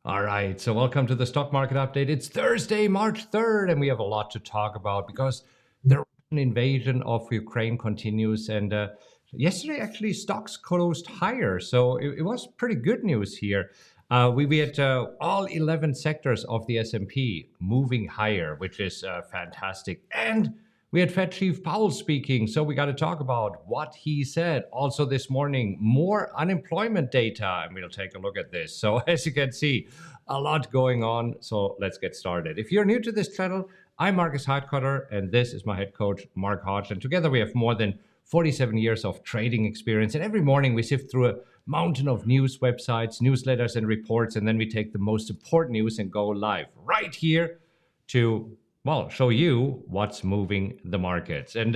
All right, so welcome to the stock market update. It's Thursday, March 3rd, and we have a lot to talk about because the Russian invasion of Ukraine continues. And yesterday, actually, stocks closed higher, so it was pretty good news here. We had all 11 sectors of the S&P moving higher, which is fantastic. And we had Fed Chief Powell speaking, so we got to talk about what he said. Also, this morning, more unemployment data, and we'll take a look at this. So, as you can see, a lot going on. So, let's get started. If you're new to this channel, I'm Marcus Hartkotter, and this is my head coach, Mark Hodge. And together, we have more than 47 years of trading experience. And every morning, we sift through a mountain of news websites, newsletters, and reports, and then we take the most important news and go live right here to show you what's moving the markets. And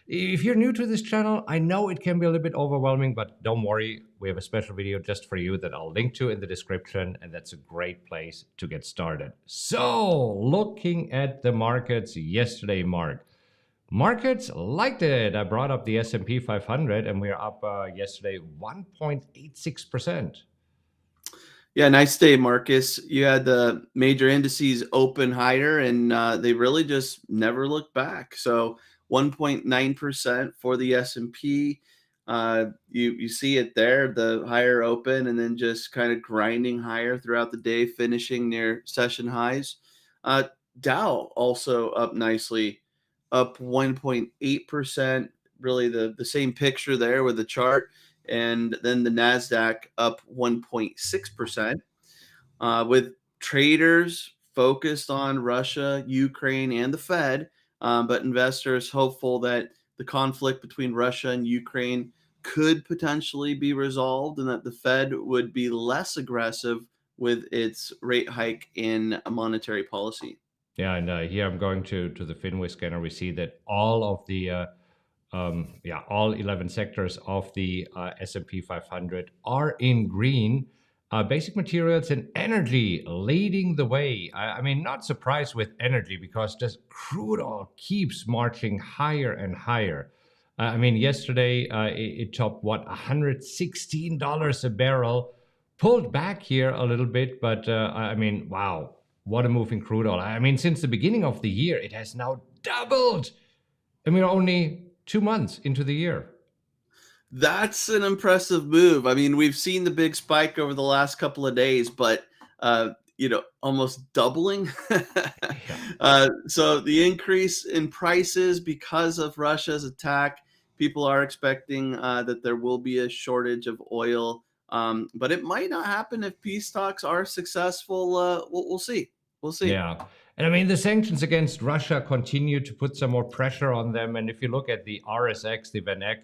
if you're new to this channel, I know it can be a little bit overwhelming, but don't worry. We have a special video just for you that I'll link to in the description, and that's a great place to get started. So, looking at the markets yesterday, Mark. Markets liked it. I brought up the S&P 500, and we are up yesterday 1.86%. Yeah, nice day, Marcus. You had the major indices open higher, and they really just never looked back. So 1.9% for the S&P. You see it there, the higher open, and then just kind of grinding higher throughout the day, finishing near session highs. Uh, Dow also up nicely, up 1.8%. Really the same picture there with the chart, and then the Nasdaq up 1.6%, with traders focused on Russia, Ukraine, and the Fed, but investors hopeful that the conflict between Russia and Ukraine could potentially be resolved and that the Fed would be less aggressive with its rate hike in monetary policy. Yeah, and here I'm going to the Finway scanner. We see that all of the all 11 sectors of the S&P 500 are in green. Basic materials and energy leading the way. I mean, not surprised with energy because just crude oil keeps marching higher and higher. I mean, yesterday it topped what, $116 a barrel, pulled back here a little bit, but I mean, wow, what a move in crude oil. I mean, since the beginning of the year, it has now doubled. I mean, only 2 months into the year. That's an impressive move. I mean, we've seen the big spike over the last couple of days, but almost doubling. Yeah. So the increase in prices because of Russia's attack, people are expecting that there will be a shortage of oil, but it might not happen if peace talks are successful. We'll see. We'll see. Yeah. And I mean, the sanctions against Russia continue to put some more pressure on them. And if you look at the RSX, the VanEck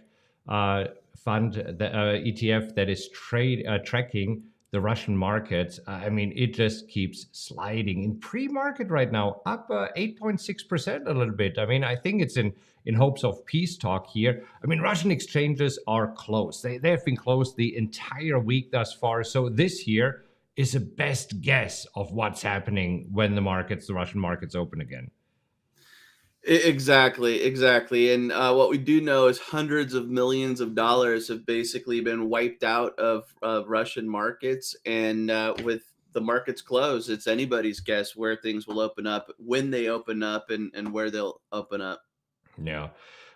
fund, the ETF that is tracking the Russian markets, I mean, it just keeps sliding in pre-market right now, up 8.6% a little bit. I mean, I think it's in hopes of peace talk here. I mean, Russian exchanges are closed. They have been closed the entire week thus far. So this year is a best guess of what's happening when the Russian markets open again. Exactly. And what we do know is hundreds of millions of dollars have basically been wiped out of Russian markets. And with the markets closed, it's anybody's guess where things will open up, when they open up, and where they'll open up. Yeah.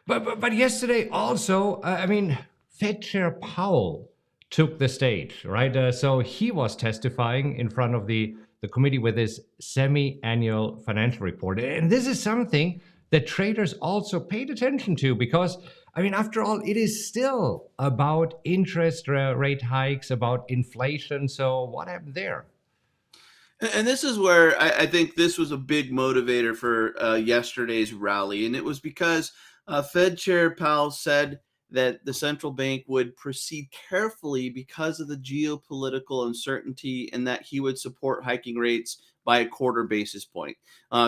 But yesterday also, I mean, Fed Chair Powell took the stage, right? So he was testifying in front of the committee with his semi-annual financial report. And this is something that traders also paid attention to because, I mean, after all, it is still about interest rate hikes, about inflation. So what happened there? And this is where I think this was a big motivator for yesterday's rally. And it was because Fed Chair Powell said that the central bank would proceed carefully because of the geopolitical uncertainty and that he would support hiking rates by a quarter basis point.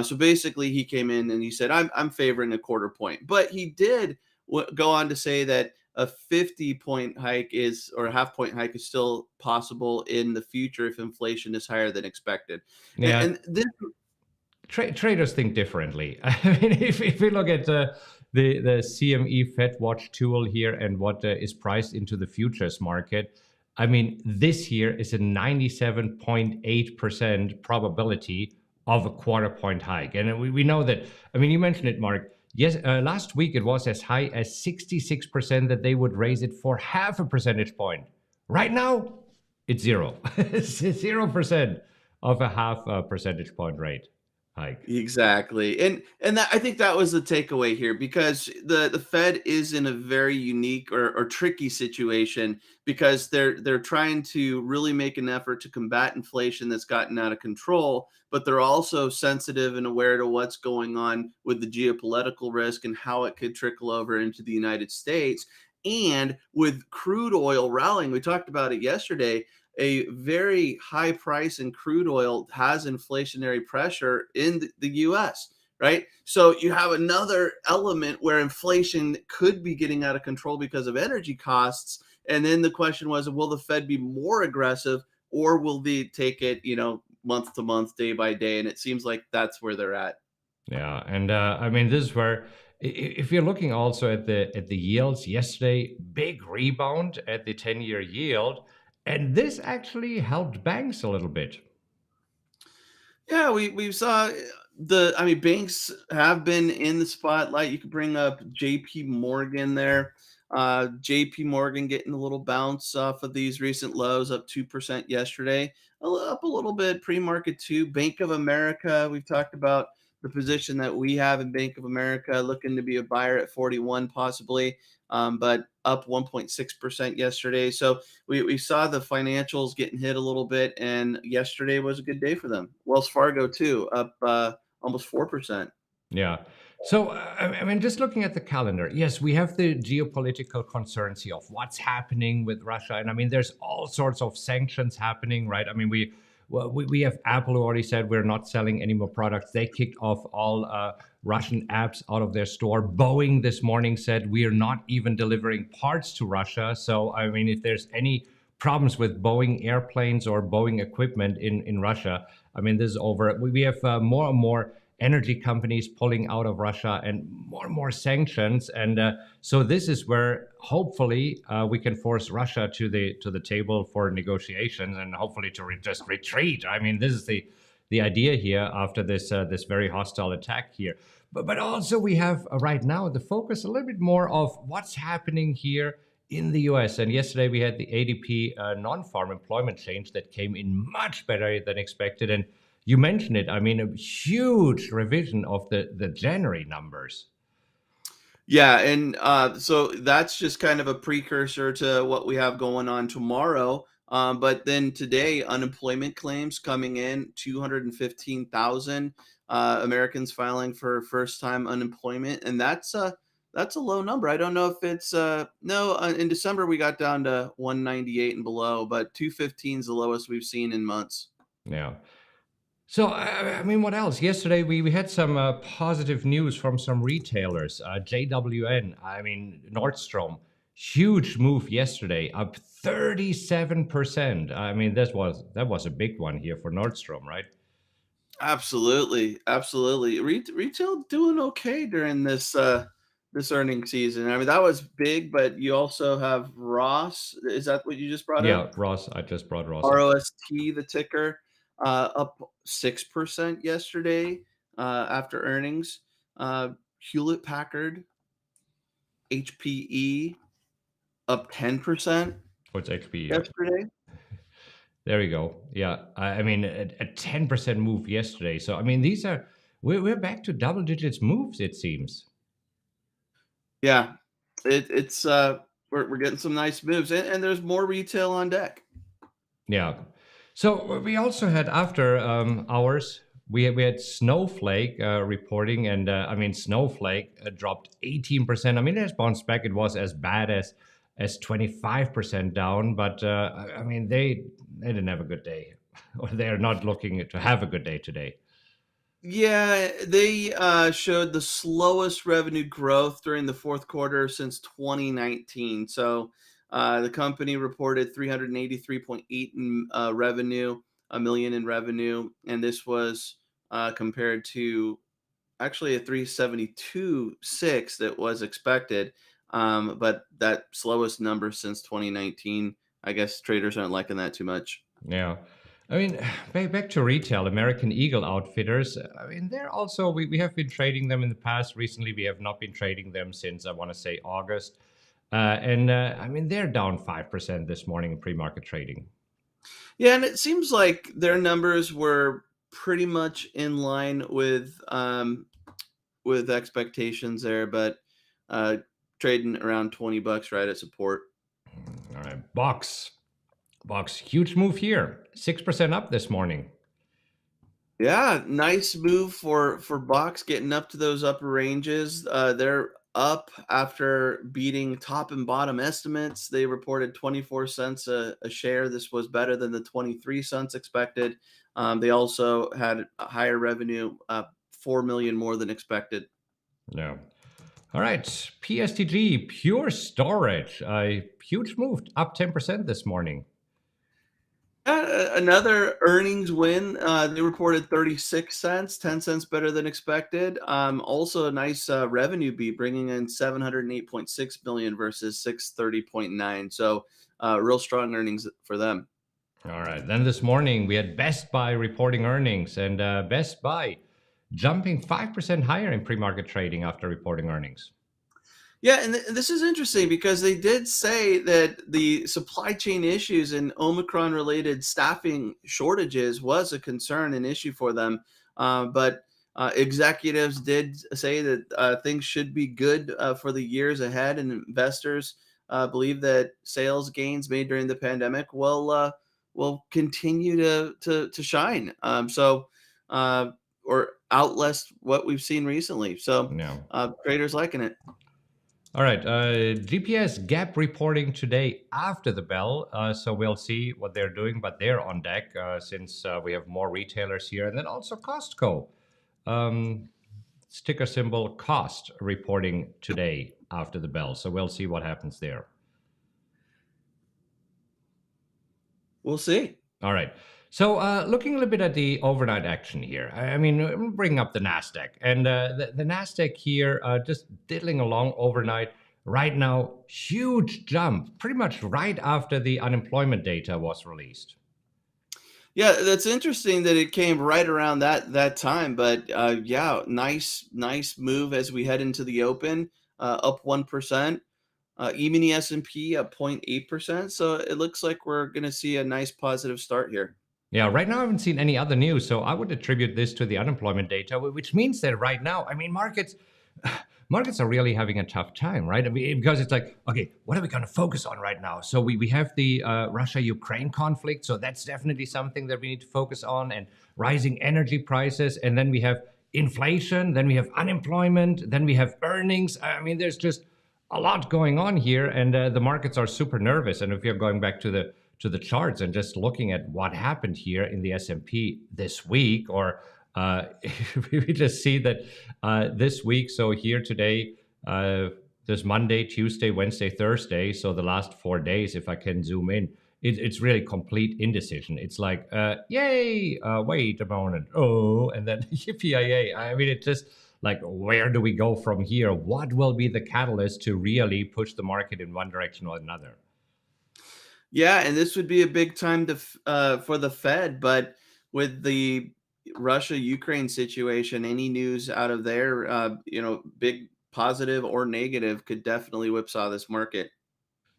So basically, he came in and he said, I'm favoring a quarter point. But he did go on to say that a 50-point hike is, or a half point hike is still possible in the future if inflation is higher than expected. Yeah, And this, traders think differently. I mean, if we look at the CME Fed Watch tool here and what is priced into the futures market, I mean, this year is a 97.8% probability of a quarter point hike. And we know that, I mean, you mentioned it, Mark. Yes, last week it was as high as 66% that they would raise it for half a percentage point. Right now, it's zero. It's 0% of a half a percentage point rate hike. Exactly. And that I think that was the takeaway here because the Fed is in a very unique or tricky situation because they're trying to really make an effort to combat inflation that's gotten out of control, but they're also sensitive and aware to what's going on with the geopolitical risk and how it could trickle over into the United States. And with crude oil rallying, we talked about it yesterday, a very high price in crude oil has inflationary pressure in the US, right? So you have another element where inflation could be getting out of control because of energy costs. And then the question was, will the Fed be more aggressive or will they take it, month to month, day by day? And it seems like that's where they're at. Yeah, and I mean, this is where if you're looking also at the yields yesterday, big rebound at the 10-year yield, and this actually helped banks a little bit. Yeah, we saw I mean, banks have been in the spotlight. You could bring up JP Morgan there. JP Morgan getting a little bounce off of these recent lows, up 2% yesterday, up a little bit pre-market too. Bank of America, we've talked about the position that we have in Bank of America, looking to be a buyer at 41 possibly, but up 1.6% yesterday. So we saw the financials getting hit a little bit, and yesterday was a good day for them. Wells Fargo too, up almost 4%. Yeah. So, I mean, just looking at the calendar, yes, we have the geopolitical concerns here of what's happening with Russia. And I mean, there's all sorts of sanctions happening, right? I mean, we have Apple who already said we're not selling any more products. They kicked off all Russian apps out of their store. Boeing this morning said we are not even delivering parts to Russia. So, I mean, if there's any problems with Boeing airplanes or Boeing equipment in Russia, I mean, this is over. We have more and more energy companies pulling out of Russia and more sanctions. And so this is where hopefully we can force Russia to the table for negotiations and hopefully to just retreat. I mean, this is the idea here after this very hostile attack here. But also we have right now the focus a little bit more of what's happening here in the US. And yesterday we had the ADP non-farm employment change that came in much better than expected. And you mentioned it. I mean, a huge revision of the January numbers. Yeah, and so that's just kind of a precursor to what we have going on tomorrow. But then today, unemployment claims coming in 215,000 Americans filing for first-time unemployment, and that's a low number. I don't know if it's no. In December we got down to 198 and below, but 215 is the lowest we've seen in months. Yeah. So, I mean, what else? Yesterday, we had some positive news from some retailers. JWN, I mean, Nordstrom, huge move yesterday, up 37%. I mean, that was a big one here for Nordstrom, right? Absolutely, absolutely. Retail doing okay during this earning season. I mean, that was big, but you also have Ross. Is that what you just brought up? Yeah, Ross, I just brought Ross up. ROST, the ticker, up 6% yesterday after earnings. Hewlett Packard, HPE, up 10% What's XP? Yep. yesterday. There we go. Yeah, I mean, a 10% move yesterday. So, I mean, we're back to double digits moves, it seems. Yeah, it's we're getting some nice moves, and there's more retail on deck. Yeah. So we also had after hours, we had Snowflake reporting, and I mean Snowflake dropped 18%. I mean, it has bounced back. It was as bad as 25% down, but I mean they didn't have a good day, or they are not looking to have a good day today. Yeah, they showed the slowest revenue growth during the fourth quarter since 2019. So the company reported 383.8 in revenue, a million in revenue, and this was compared to actually a 372.6 that was expected, but that slowest number since 2019. I guess traders aren't liking that too much. Yeah. I mean, back to retail, American Eagle Outfitters. I mean, they're also, we have been trading them in the past. Recently, we have not been trading them since, I want to say, August. I mean, they're down 5% this morning in pre market trading. Yeah, and it seems like their numbers were pretty much in line with expectations there, but uh, trading around $20 right at support. All right. Box, huge move here. 6% up this morning. Yeah, nice move for Box getting up to those upper ranges. They're up after beating top and bottom estimates. They reported 24 cents a share. This was better than the 23 cents expected. They also had a higher revenue, 4 million more than expected. Yeah. All right. PSTG, Pure Storage. A huge move, up 10% this morning. Another earnings win. They reported 36 cents, 10 cents better than expected. Also a nice revenue beat, bringing in 708.6 million versus 630.9. So real strong earnings for them. All right. Then this morning, we had Best Buy reporting earnings, and Best Buy jumping 5% higher in pre market trading after reporting earnings. Yeah, and this is interesting because they did say that the supply chain issues and Omicron related staffing shortages was a concern and issue for them. But executives did say that things should be good for the years ahead, and investors believe that sales gains made during the pandemic will continue to shine. Uh, or outlast what we've seen recently. So Yeah. traders liking it. All right. GPS Gap reporting today after the bell. So we'll see what they're doing, but they're on deck since we have more retailers here. And then also Costco. Um, Sticker symbol cost reporting today after the bell. So we'll see what happens there. We'll see. All right. So looking a little bit at the overnight action here, I mean, I'm bringing up the Nasdaq, and the Nasdaq here just diddling along overnight. Right now, huge jump, pretty much right after the unemployment data was released. Yeah, that's interesting that it came right around that time. But yeah, nice move as we head into the open, up 1%. Even the S&P up 0.8%. So it looks like we're going to see a nice positive start here. Yeah, right now I haven't seen any other news, so I would attribute this to the unemployment data, which means that right now, I mean, markets are really having a tough time, right? I mean, because it's like, okay, what are we going to focus on right now? So we have the Russia-Ukraine conflict, so that's definitely something that we need to focus on, and rising energy prices, and then we have inflation, then we have unemployment, then we have earnings. I mean, there's just a lot going on here, and the markets are super nervous. And if you're going back to the charts and just looking at what happened here in the S&P this week, or we just see that this week, so here today, there's Monday, Tuesday, Wednesday, Thursday, so the last 4 days, if I can zoom in, it's really complete indecision. It's like, yay, wait a moment, oh, and then yippee-yay. I mean, it just like, where do we go from here? What will be the catalyst to really push the market in one direction or another? Yeah, and this would be a big time for the Fed, but with the Russia-Ukraine situation, any news out of there, big positive or negative could definitely whipsaw this market.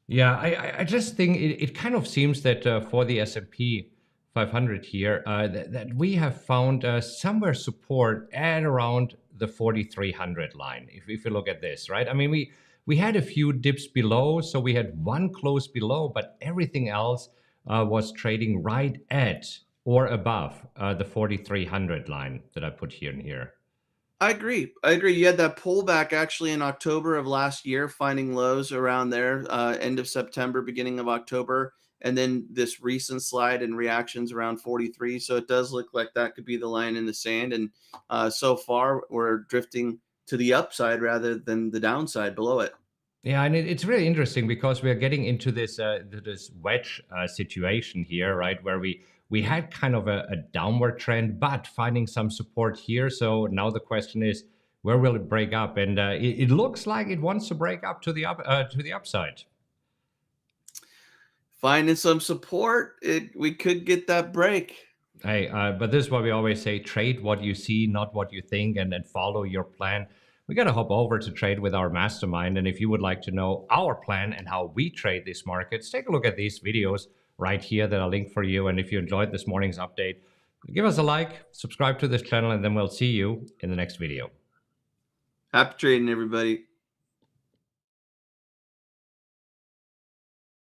Yeah, I just think it kind of seems that for the S&P 500 here, that we have found somewhere support at around the 4,300 line. If you look at this, right? I mean, we had a few dips below, so we had one close below, but everything else was trading right at or above the 4,300 line that I put here and here. I agree. I agree. You had that pullback actually in October of last year, finding lows around there, end of September, beginning of October, and then this recent slide and reactions around 43. So it does look like that could be the line in the sand. And so far, we're drifting to the upside rather than the downside below it. Yeah, and it's really interesting because we are getting into this wedge situation here, right? Where we had kind of a downward trend, but finding some support here. So now the question is, where will it break up? And it looks like it wants to break up to the upside. finding some support. We could get that break. Hey, but this is what we always say: trade what you see, not what you think, and then follow your plan. We got to hop over to trade with our mastermind. And if you would like to know our plan and how we trade these markets, take a look at these videos right here that are linked for you. And if you enjoyed this morning's update, give us a like, subscribe to this channel, and then we'll see you in the next video. Happy trading, everybody.